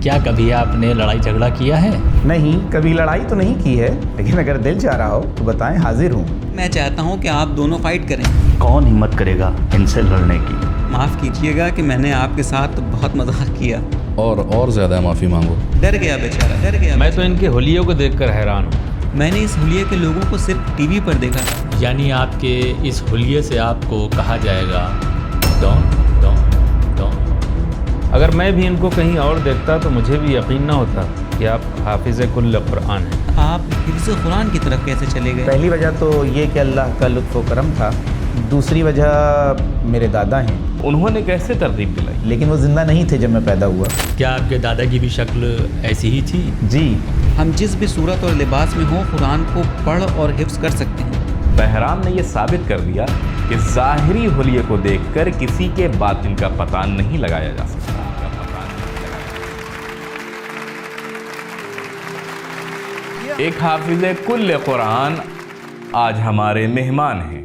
کیا کبھی آپ نے لڑائی جھگڑا کیا ہے؟ نہیں، کبھی لڑائی تو نہیں کی ہے، لیکن اگر دل چاہ رہا ہو تو بتائیں، حاضر ہوں۔ میں چاہتا ہوں کہ آپ دونوں فائٹ کریں۔ کون ہمت کرے گا ان سے لڑنے کی؟ معاف کیجیے گا کہ میں نے آپ کے ساتھ بہت مذاق کیا، اور زیادہ معافی مانگو۔ ڈر گیا بیچارہ، ڈر گیا۔ میں تو ان کے حلیوں کو دیکھ کر حیران ہوں۔ میں نے اس حلیے کے لوگوں کو صرف ٹی وی پر دیکھا تھا۔ یعنی آپ کے اس حلیے سے آپ کو کہا جائے گا ڈون ڈون ڈون۔ اگر میں بھی ان کو کہیں اور دیکھتا تو مجھے بھی یقین نہ ہوتا کہ آپ حافظ کل قرآن ہیں۔ آپ حفظ قرآن کی طرف کیسے چلے گئے؟ پہلی وجہ تو یہ کہ اللہ کا لطف و کرم تھا، دوسری وجہ میرے دادا ہیں، انہوں نے کیسے ترغیب دلائی؟ لیکن وہ زندہ نہیں تھے جب میں پیدا ہوا۔ کیا آپ کے دادا کی بھی شکل ایسی ہی تھی؟ جی، ہم جس بھی صورت اور لباس میں ہوں قرآن کو پڑھ اور حفظ کر سکتے ہیں۔ بہرام نے یہ ثابت کر دیا کہ ظاہری حلیے کو دیکھ کر کسی کے باطن کا پتہ نہیں لگایا جا سکتا۔ ایک حافظ کل قرآن آج ہمارے مہمان ہیں،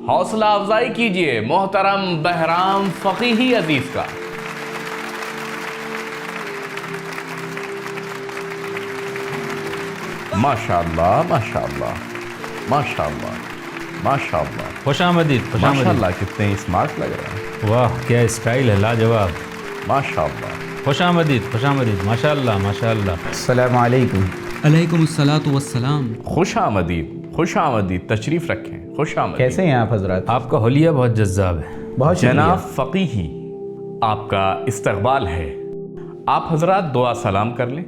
حوصلہ افزائی کیجئے محترم بہرام فقیہی عزیز کا۔ ماشاءاللہ ماشاءاللہ ماشاءاللہ ماشاءاللہ خوش آمدید، خوش آمدید۔ ماشاءاللہ کتنے اسمارٹ لگ رہے ہیں، واہ کیا اسٹائل ہے، لاجواب۔ ماشاءاللہ۔ خوش آمدید، خوش آمدید، ماشاءاللہ ماشاءاللہ۔ السلام علیکم۔ علیکم الصلاۃ والسلام۔ خوش آمدید، خوش آمدید، تشریف رکھیں، خوش آمدید۔ کیسے ہیں آپ حضرات؟ آپ کا حلیہ بہت جذاب ہے۔ بہت شکریہ۔ جناب فقیہی، آپ کا استقبال ہے، آپ حضرات دعا سلام کر لیں۔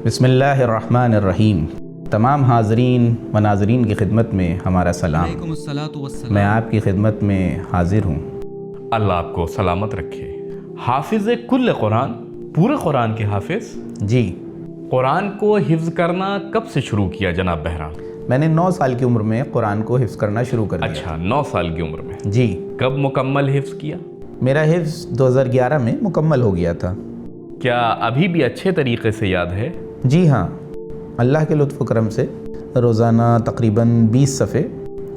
بسم اللہ الرحمن الرحیم۔ تمام حاضرین و ناظرین کی خدمت میں ہمارا سلام۔ علیکم الصلاۃ والسلام۔ میں آپ کی خدمت میں حاضر ہوں۔ اللہ آپ کو سلامت رکھے۔ حافظ کل قرآن، پورے قرآن کے حافظ؟ جی، قرآن کو حفظ کرنا کب سے شروع کیا جناب بہرام؟ میں نے 9 سال کی عمر میں قرآن کو حفظ کرنا شروع کر دیا۔ اچھا، 9 سال کی عمر میں۔ جی، کب مکمل حفظ کیا؟ میرا حفظ 2011 میں مکمل ہو گیا تھا۔ کیا ابھی بھی اچھے طریقے سے یاد ہے؟ جی ہاں، اللہ کے لطف و کرم سے روزانہ تقریباً 20 صفحے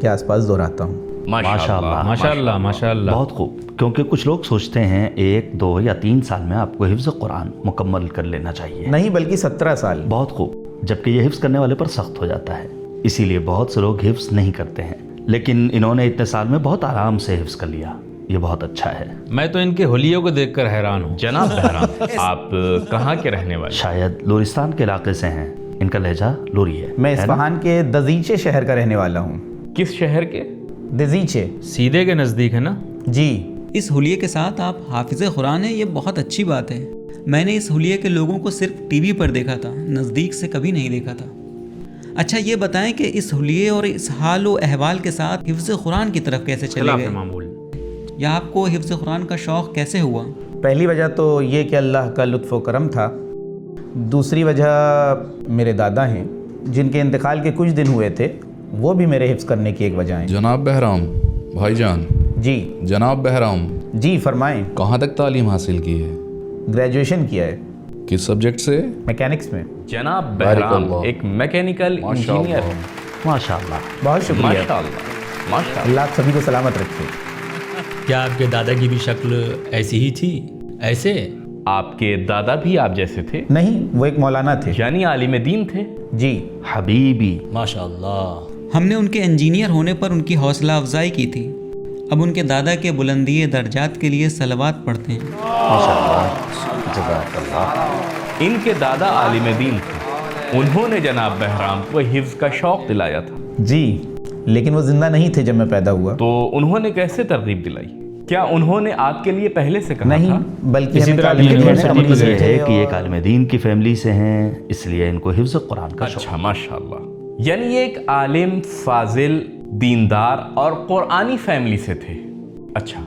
کے آس پاس دہراتا ہوں۔ ماشاءاللہ ماشاءاللہ ماشاءاللہ۔ بہت خوب، کیونکہ کچھ لوگ سوچتے ہیں 1، 2 یا 3 سال میں آپ کو حفظ قرآن مکمل کر لینا چاہیے۔ نہیں، بلکہ 17 سال۔ بہت خوب، جبکہ یہ حفظ کرنے والے پر سخت ہو جاتا ہے، اسی لیے بہت سے لوگ حفظ نہیں کرتے ہیں، لیکن انہوں نے اتنے سال میں بہت آرام سے حفظ کر لیا، یہ بہت اچھا ہے۔ میں تو ان کے حلیوں کو دیکھ کر حیران ہوں۔ جناب بہرام، آپ کہاں کے رہنے والے؟ شاید لورستان کے علاقے سے ہیں، ان کا لہجہ لوری ہے۔ میں اصفہان کے دزیچے شہر کا رہنے والا ہوں۔ کس شہر کے؟ دزیچے؟ سیدھے کے نزدیک ہے نا؟ جی۔ اس حلیے کے ساتھ آپ حافظ قرآن ہیں، یہ بہت اچھی بات ہے۔ میں نے اس حلیے کے لوگوں کو صرف ٹی وی پر دیکھا تھا، نزدیک سے کبھی نہیں دیکھا تھا۔ اچھا یہ بتائیں کہ اس حلیے اور اس حال و احوال کے ساتھ حفظ قرآن کی طرف کیسے چلے خلاف گئے، معمول۔ یا آپ کو حفظ قرآن کا شوق کیسے ہوا؟ پہلی وجہ تو یہ کہ اللہ کا لطف و کرم تھا، دوسری وجہ میرے دادا ہیں، جن کے انتقال کے کچھ دن ہوئے تھے، وہ بھی میرے حفظ کرنے کی ایک وجہ ہیں۔ جناب بہرام بھائی جان، جی جناب بہرام جی، فرمائیں۔ کہاں تک تعلیم حاصل کی ہے؟ گریجویشن کیا ہے، کس سبجیکٹ سے؟ میکینکس میں۔ جناب بارک بہرام اللہ۔ ایک میکینیکل انجینئر ہیں۔ ماشاءاللہ۔ بہت شکریہ، ماشاءاللہ ماشاءاللہ۔ اللہ آپ سبھی کو سلامت رکھے۔ کیا آپ کے دادا کی بھی شکل ایسی ہی تھی؟ ایسے؟ آپ کے دادا بھی آپ جیسے تھے؟ نہیں، وہ ایک مولانا تھے۔ یعنی عالم دین تھے؟ جی۔ حبیبی۔ ماشاءاللہ۔ ہم نے ان کے انجینئر ہونے پر ان کی حوصلہ افزائی کی تھی، اب ان کے دادا کے بلندی درجات کے لیے صلوات پڑھتے ہیں۔ جزاک اللہ۔ ان کے دادا عالم دین تھے، انہوں نے جناب بہرام کو حفظ کا شوق دلایا تھا، جی، لیکن وہ زندہ نہیں تھے جب میں پیدا ہوا۔ تو انہوں نے کیسے ترغیب دلائی؟ کیا انہوں نے آپ کے لیے پہلے سے کہا نہیں، تھا؟ بلکہ اسی ہمیں طرح تعلیم لیکن انہوں نے یونیورسٹی اپنی میں یہ ضرورت ہے ہے کہ ایک عالم دین کی فیملی سے ہیں، اس لیے ان کو حفظ قرآن کا شوق۔ اچھا، ماشاءاللہ۔ یعنی یہ ایک عالم، فاضل، دیندار اور قرآنی فیملی سے تھے۔ اچھا،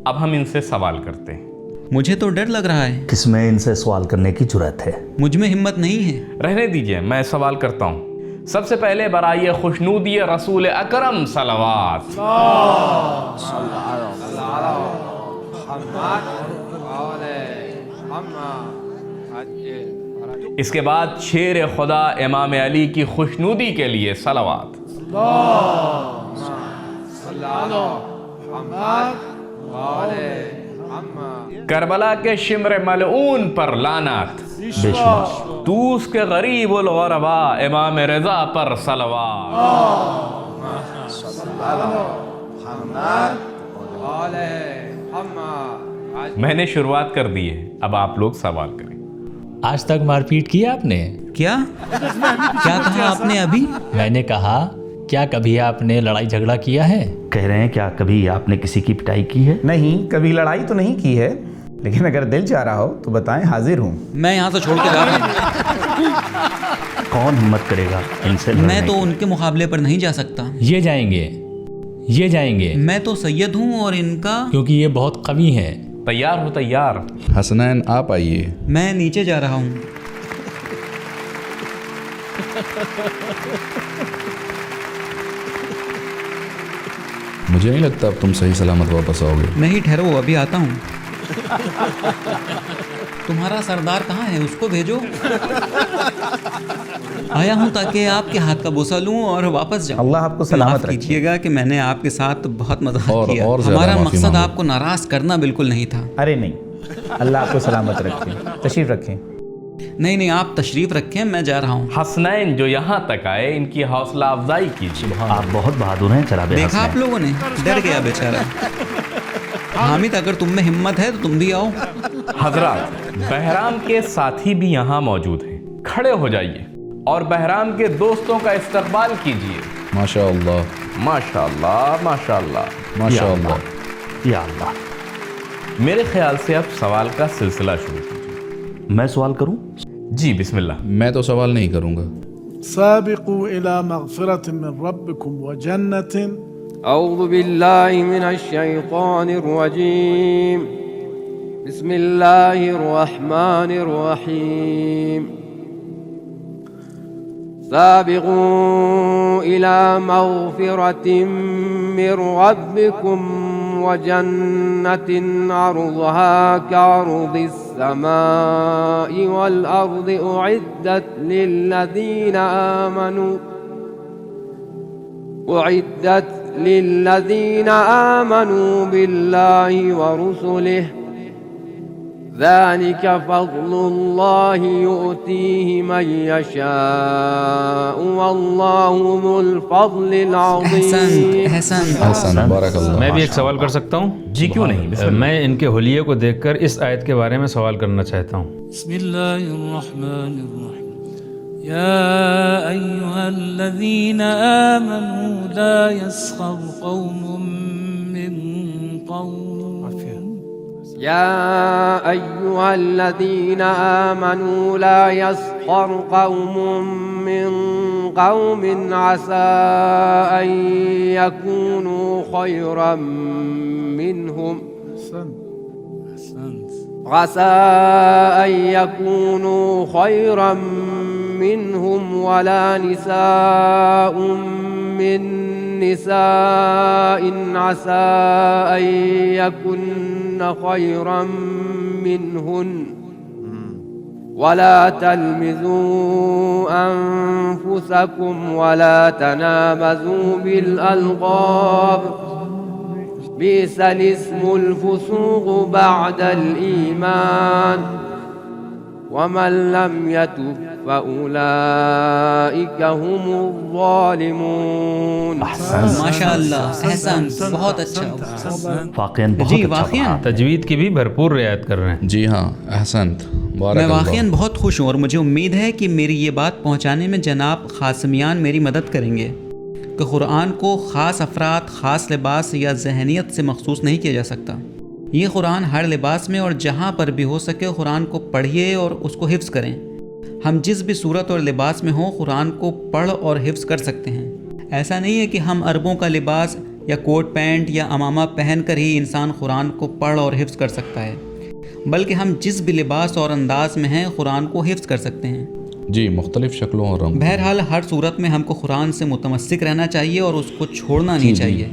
اب ہم ان سے سوال کرتے ہیں۔ مجھے تو ڈر لگ رہا ہے، کس میں ان سے سوال کرنے کی جرأت ہے؟ مجھ میں ہمت نہیں ہے۔ رہنے دیجئے، میں سوال کرتا ہوں۔ سب سے پہلے برائے خوشنودی رسول اکرم صلوات۔ اس کے بعد شیر خدا امام علی کی خوشنودی کے لیے صلوات۔ کربلا کے شمر ملعون پر لعنت، بے شمار طوس کے غریب الغربا امام رضا پر صلوات۔ میں نے شروعات کر دی ہے، اب آپ لوگ سوال کریں۔ آج تک مار پیٹ کی آپ نے؟ کیا کہا آپ نے ابھی؟ میں نے کہا کیا کبھی آپ نے لڑائی جھگڑا کیا ہے؟ کہہ رہے ہیں کیا کبھی آپ نے کسی کی پٹائی کی ہے؟ نہیں، کبھی لڑائی تو نہیں کی ہے، لیکن اگر دل چاہ رہا ہو تو بتائیں، حاضر ہوں۔ میں یہاں سے چھوڑ کے جا رہا ہوں۔ کون ہمت کرے گا ان سے لڑنے میں تو کی؟ ان کے مقابلے پر نہیں جا سکتا۔ یہ جائیں گے، یہ جائیں گے، میں تو سید ہوں اور ان کا… کیونکہ یہ بہت قوی ہے۔ تیار ہو؟ تیار۔ حسنین آپ آئیے۔ میں نیچے جا رہا ہوں۔ مجھے نہیں لگتا اب تم صحیح سلامت واپس آؤ گے۔ نہیں، ٹھہرو، ابھی آتا ہوں۔ تمہارا سردار کہاں ہے؟ اس کو بھیجو۔ آیا ہوں تاکہ آپ کے ہاتھ کا بوسہ لوں اور واپس جاؤں۔ اللہ آپ کو سلامت معاف رکھے۔ کیجیے گا کہ میں نے آپ کے ساتھ بہت مزاح کیا۔ اور زیادہ ہمارا معافی مقصد مانگو۔ آپ کو ناراض کرنا بالکل نہیں تھا۔ ارے نہیں، اللہ آپ کو سلامت رکھے، تشریف رکھیں۔ نہیں، آپ تشریف رکھیں، میں جا رہا ہوں۔ حسنین جو یہاں تک آئے، ان کی حوصلہ افزائی کیجیے۔ آپ بہت بہادر ہیں جناب دیکھا حسنین۔ آپ لوگوں نے؟ ڈر گیا بیچارہ۔ حامد، اگر تم میں ہمت ہے تو تم بھی آؤ۔ حضرات، بہرام کے ساتھی بھی یہاں موجود ہیں، کھڑے ہو جائیے اور بہرام کے دوستوں کا استقبال کیجیے۔ ماشاء اللہ، ماشاء اللہ، ماشاء اللہ، ماشاء اللہ۔ یا اللہ، میرے خیال سے اب سوال کا سلسلہ شروع کیجیے۔ میں سوال کروں؟ جی بسم اللہ۔ میں تو سوال نہیں کروں گا۔ سابقوا إلى مغفرة من ربكم وجنة أعوذ بالله من الشيطان الرجيم بسم الله الرحمن الرحيم سابقوا إلى مغفرة من ربكم وجنة عرضها كعرض السماء والأرض أعدت للذين آمنوا بالله ورسله ذلك فضل الله يؤتيه من يشاء والله ذو الفضل العظيم۔ حسن، بارک اللہ۔ میں بھی ایک سوال کر سکتا ہوں؟ جی کیوں نہیں، بسم اللہ۔ میں ان کے حلیے کو دیکھ کر اس آیت کے بارے میں سوال کرنا چاہتا ہوں۔ بسم الله الرحمن الرحيم يا أيها الذين آمنوا لا يسخر قوم من قوم يا أيها الذين آمنوا لا يسخر قوم من قوم عسى أن يكونوا خيرا منهم ولا نساء من نساء عسى أن يكن خيرا منهن ولا تلمزوا أنفسكم ولا تنابزوا بالألقاب بئس الاسم الفسوق بعد الإيمان ومن لم يتب فأولئك هم الظالمون۔ ماشاء اللہ، احسن، بہت اچھا۔ واقعاً بہت جی اچھا واقعاً پڑھا۔ تجوید کی بھی بھرپور رعایت کر رہے ہیں۔ جی ہاں، احسنت، بارک میں اللہ۔ واقعاً بہت خوش ہوں اور مجھے امید ہے کہ میری یہ بات پہنچانے میں جناب قاسمیان میری مدد کریں گے کہ قرآن کو خاص افراد، خاص لباس یا ذہنیت سے مخصوص نہیں کیا جا سکتا۔ یہ قرآن ہر لباس میں اور جہاں پر بھی ہو سکے قرآن کو پڑھیے اور اس کو حفظ کریں۔ ہم جس بھی صورت اور لباس میں ہوں قرآن کو پڑھ اور حفظ کر سکتے ہیں۔ ایسا نہیں ہے کہ ہم عربوں کا لباس یا کوٹ پینٹ یا امامہ پہن کر ہی انسان قرآن کو پڑھ اور حفظ کر سکتا ہے، بلکہ ہم جس بھی لباس اور انداز میں ہیں قرآن کو حفظ کر سکتے ہیں۔ جی، مختلف شکلوں اور رنگوں۔ بہرحال ہر صورت میں ہم کو قرآن سے متمسک رہنا چاہیے اور اس کو چھوڑنا نہیں چاہیے۔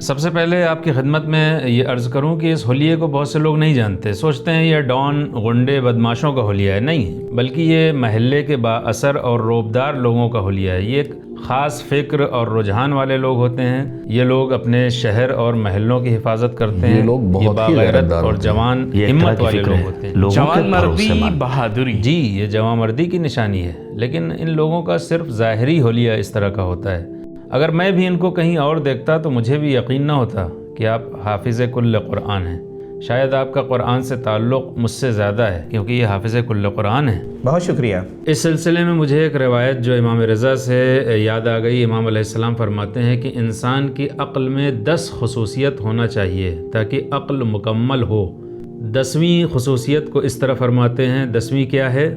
سب سے پہلے آپ کی خدمت میں یہ عرض کروں کہ اس حلیے کو بہت سے لوگ نہیں جانتے، سوچتے ہیں یہ ڈان غنڈے بدماشوں کا حلیہ ہے. نہیں، بلکہ یہ محلے کے با اثر اور روبدار لوگوں کا حلیہ ہے. یہ ایک خاص فکر اور رجحان والے لوگ ہوتے ہیں. یہ لوگ اپنے شہر اور محلوں کی حفاظت کرتے ہیں. یہ لوگ بہت ہی باغیرت غیرتدار اور ہوتے ہیں. جوان یہ ایک طرح ہمت کی والے فکر لوگ ہے. ہوتے ہیں. لوگوں کے جوان مردی بھروسے مند. بہادری. جی، یہ جوان مردی کی نشانی ہے. لیکن ان لوگوں کا صرف ظاہری حلیہ اس طرح کا ہوتا ہے. اگر میں بھی ان کو کہیں اور دیکھتا تو مجھے بھی یقین نہ ہوتا کہ آپ حافظ کل قرآن ہیں. شاید آپ کا قرآن سے تعلق مجھ سے زیادہ ہے کیونکہ یہ حافظ کل قرآن ہے. بہت شکریہ. اس سلسلے میں مجھے ایک روایت جو امام رضا سے یاد آ گئی. امام علیہ السلام فرماتے ہیں کہ انسان کی عقل میں 10 خصوصیت ہونا چاہیے تاکہ عقل مکمل ہو. 10ویں خصوصیت کو اس طرح فرماتے ہیں. 10ویں کیا ہے؟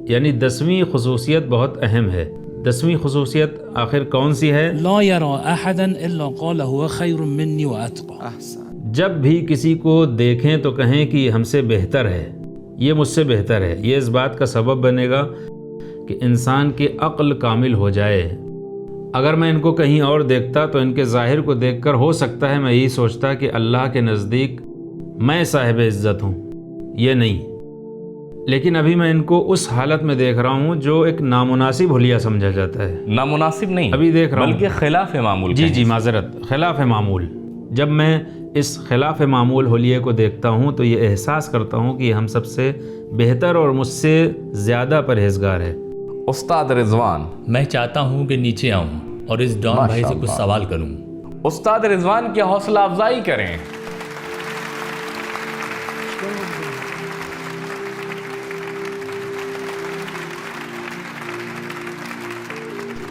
یعنی 10ویں خصوصیت بہت اہم ہے. 10ویں خصوصیت آخر کون سی ہے؟ لا يرى أحدا إلا قال هو خير مني وأتقى. جب بھی کسی کو دیکھیں تو کہیں کہ یہ ہم سے بہتر ہے، یہ مجھ سے بہتر ہے. یہ اس بات کا سبب بنے گا کہ انسان کی عقل کامل ہو جائے. اگر میں ان کو کہیں اور دیکھتا تو ان کے ظاہر کو دیکھ کر ہو سکتا ہے میں یہی سوچتا کہ اللہ کے نزدیک میں صاحب عزت ہوں. یہ نہیں، لیکن ابھی میں ان کو اس حالت میں دیکھ رہا ہوں جو ایک نامناسب حلیہ سمجھا جاتا ہے. نامناسب نہیں، ابھی دیکھ رہا ہوں، بلکہ خلاف معمول. جی معذرت، خلاف معمول. جب میں اس خلاف معمول حلیے کو دیکھتا ہوں تو یہ احساس کرتا ہوں کہ یہ ہم سب سے بہتر اور مجھ سے زیادہ پرہیزگار ہے. استاد رضوان، میں چاہتا ہوں کہ نیچے آؤں اور اس ڈان بھائی سے کچھ سوال کروں. استاد رضوان کی حوصلہ افزائی کریں.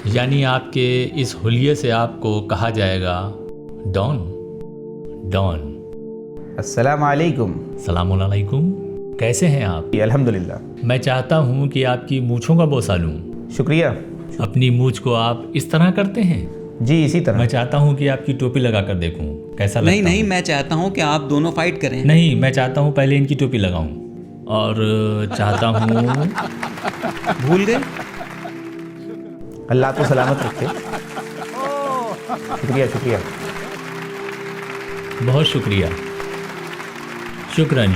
یعنی آپ کے اس حلیے سے آپ کو کہا جائے گا ڈان. ڈان. السلام علیکم. السلام علیکم. کیسے ہیں آپ؟ جی الحمدللہ. میں چاہتا ہوں کہ آپ کی مونچھوں کا بوسہ لوں. شکریہ. اپنی مونچھ کو آپ اس طرح کرتے ہیں؟ جی اسی طرح. میں چاہتا ہوں کہ آپ کی ٹوپی لگا کر دیکھوں کیسا لگتا ہے. نہیں، میں چاہتا ہوں کہ آپ دونوں فائٹ کریں. نہیں، میں چاہتا ہوں پہلے ان کی ٹوپی لگاؤں اور چاہتا ہوں. بھول گئے؟ اللہ کو سلامت رکھے. شکریہ. بہت شکریہ. شکراً.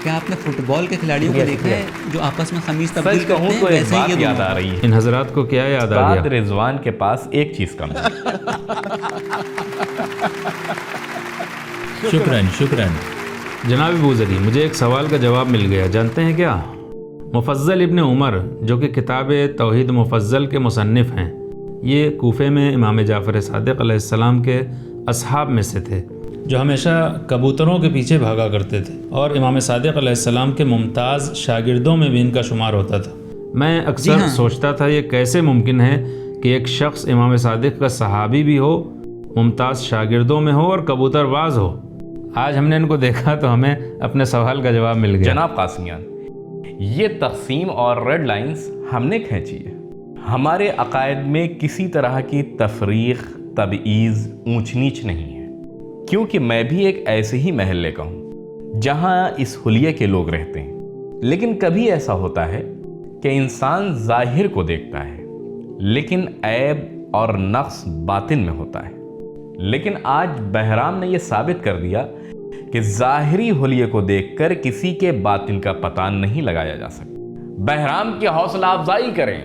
کیا آپ نے فٹ بال کے کھلاڑیوں کو دیکھا ہے جو آپس میں خمیز تبدیل سچ کہوں کرتے تو ہیں؟ ایک ویسے ہی بات یہ یاد دونوں. آ رہی ہے. ان حضرات کو کیا یاد آ استاد گیا؟ رضوان کے پاس ایک چیز کم ہے. شکراً. جناب بوزری، مجھے ایک سوال کا جواب مل گیا. جانتے ہیں کیا؟ مفضل ابن عمر جو کہ کتاب توحید مفضل کے مصنف ہیں، یہ کوفے میں امام جعفر صادق علیہ السلام کے اصحاب میں سے تھے جو ہمیشہ کبوتروں کے پیچھے بھاگا کرتے تھے، اور امام صادق علیہ السلام کے ممتاز شاگردوں میں بھی ان کا شمار ہوتا تھا. میں اکثر سوچتا تھا یہ کیسے ممکن ہے کہ ایک شخص امام صادق کا صحابی بھی ہو، ممتاز شاگردوں میں ہو اور کبوتر باز ہو. آج ہم نے ان کو دیکھا تو ہمیں اپنے سوال کا جواب مل گیا. جناب قاسمیان، یہ تقسیم اور ریڈ لائنز ہم نے کھینچی ہے. ہمارے عقائد میں کسی طرح کی تفریق، تبعیض، اونچ نیچ نہیں ہے، کیونکہ میں بھی ایک ایسے ہی محلے کا ہوں جہاں اس حلیے کے لوگ رہتے ہیں. لیکن کبھی ایسا ہوتا ہے کہ انسان ظاہر کو دیکھتا ہے لیکن عیب اور نقص باطن میں ہوتا ہے. لیکن آج بہرام نے یہ ثابت کر دیا کہ ظاہری حلیے کو دیکھ کر کسی کے باطن کا پتہ نہیں لگایا جا سکتا. بہرام کی حوصلہ افزائی کریں.